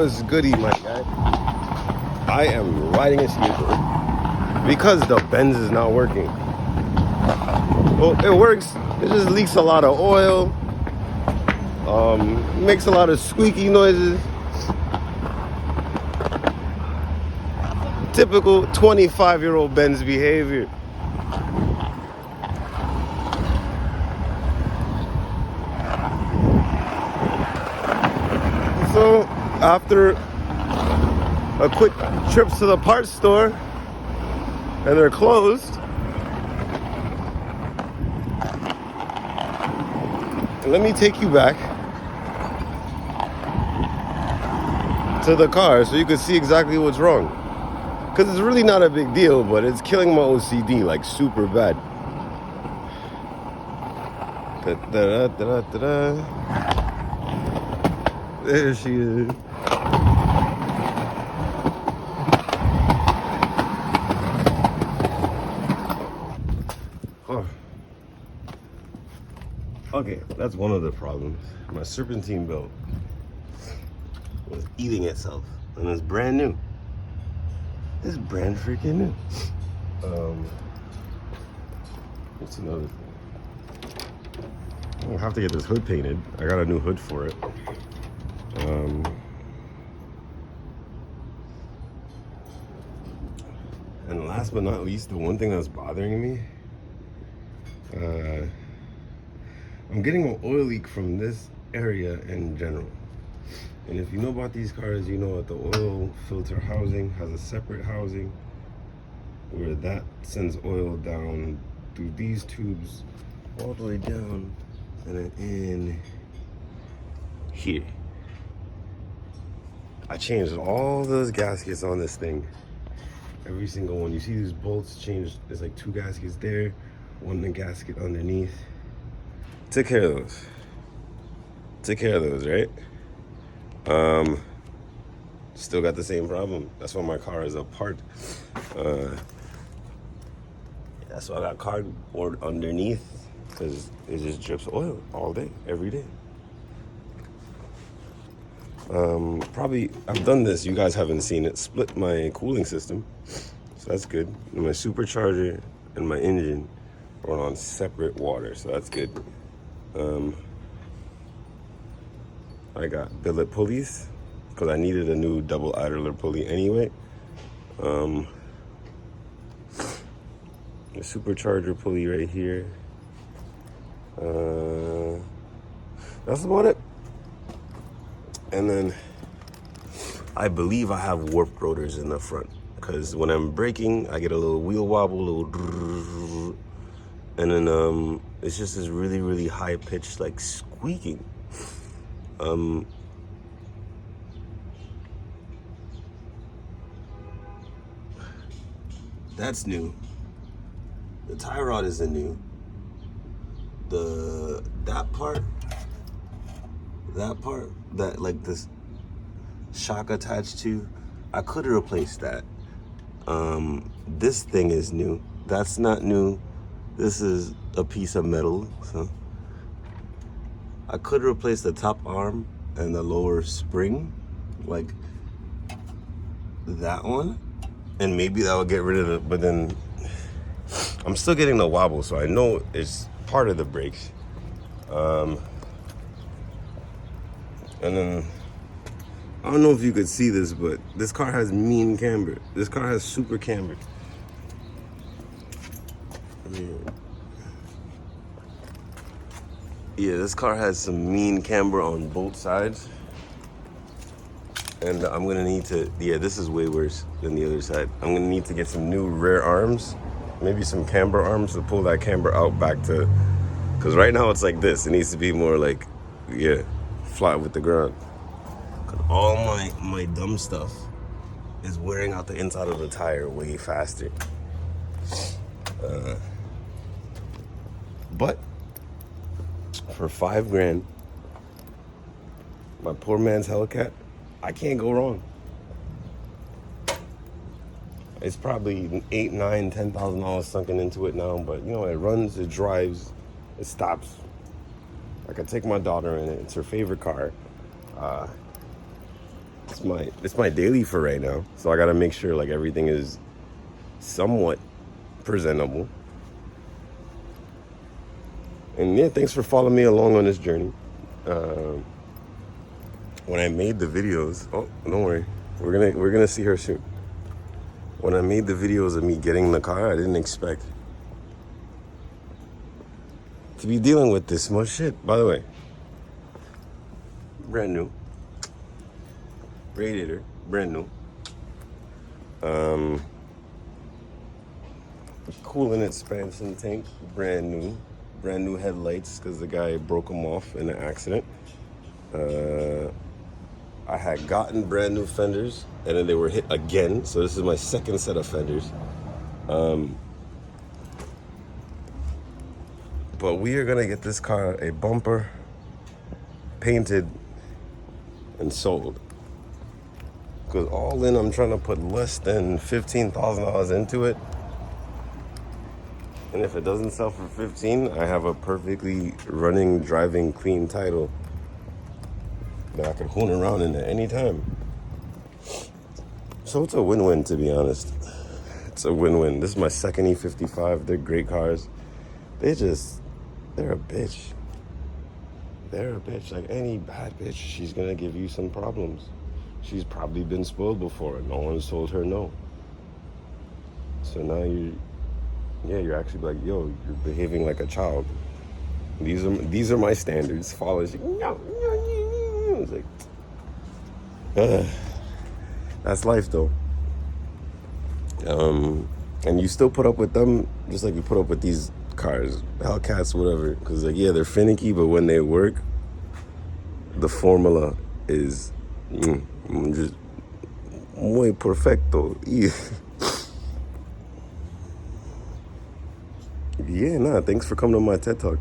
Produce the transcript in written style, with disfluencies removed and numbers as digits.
What's goody, my guy? I am riding a skateboard because the Benz is not working. Well, it works. It just leaks a lot of oil. Makes a lot of squeaky noises. Typical 25-year-old Benz behavior. So after a quick trip to the parts store, and they're closed, let me take you back to the car so you can see exactly what's wrong. Because it's really not a big deal, but it's killing my OCD like super bad. There she is. Oh. Okay, that's one of the problems. My serpentine belt was eating itself, and it's brand new. It's brand freaking new. What's another thing? I'll have to get this hood painted. I got a new hood for it. And last but not least, the one thing that's bothering me, I'm getting an oil leak from this area in general. And if you know about these cars, you know that the oil filter housing has a separate housing where that sends oil down through these tubes all the way down and then in here. I changed all those gaskets on this thing. Every single one. You see these bolts changed. There's like 2 gaskets there, 1 gasket underneath. Took care of those. Took care of those, right? Still got the same problem. That's why my car is apart. That's why I got cardboard underneath, because it just drips oil all day, every day. Probably, I've done this, you guys haven't seen it, split my cooling system, so that's good. And my supercharger and my engine run on separate water, so that's good. I got billet pulleys, because I needed a new double idler pulley anyway. The supercharger pulley right here. That's about it. And then I believe I have warped rotors in the front, because when I'm braking, I get a little wheel wobble, a little, and then it's just this really, really high pitched like squeaking. That's new. The tie rod isn't new. That part, that like this shock attached to, I could have replaced that. This thing is new. That's not new. This is a piece of metal, so I could replace the top arm and the lower spring, like that one, and maybe that would get rid of it, but then I'm still getting the wobble, so I know it's part of the brakes. And then, I don't know if you could see this, but this car has mean camber. This car has super camber. Yeah, this car has some mean camber on both sides. And I'm gonna need to, yeah, this is way worse than the other side. I'm gonna need to get some new rear arms, maybe some camber arms to pull that camber out back to, because right now it's like this. It needs to be more like, yeah, flat with the ground. Cause all my dumb stuff is wearing out the inside of the tire way faster. But for $5,000, my poor man's Hellcat, I can't go wrong. It's probably $8,000, $9,000, $10,000 sunken into it now, but you know, it runs, it drives, it stops. I can take my daughter in it. It's her favorite car. it's my daily for right now. So I gotta make sure like everything is somewhat presentable. And yeah, thanks for following me along on this journey. When I made the videos, oh, don't worry, we're gonna see her soon. When I made the videos of me getting in the car, I didn't expect to be dealing with this much shit. By the way, brand new radiator, brand new. Coolant expansion tank, brand new headlights because the guy broke them off in an accident. I had gotten brand new fenders and then they were hit again, so this is my second set of fenders. But we are gonna get this car a bumper painted and sold, because all in I'm trying to put less than $15,000 into it. And if it doesn't sell for 15, I have a perfectly running, driving, clean title that I could hoon around in at any time. So it's a win-win, to be honest. It's a win-win. This is my second E55. They're great cars. They're a bitch. They're a bitch. Like any bad bitch, she's gonna give you some problems. She's probably been spoiled before and no one's told her no. So now you're actually like, yo, you're behaving like a child. These are my standards. Follows you. It's like, that's life though. And you still put up with them just like you put up with these cars, Hellcats, whatever. Because like, yeah, they're finicky, but when they work, the formula is just muy perfecto. Yeah, nah, thanks for coming to my TED Talk.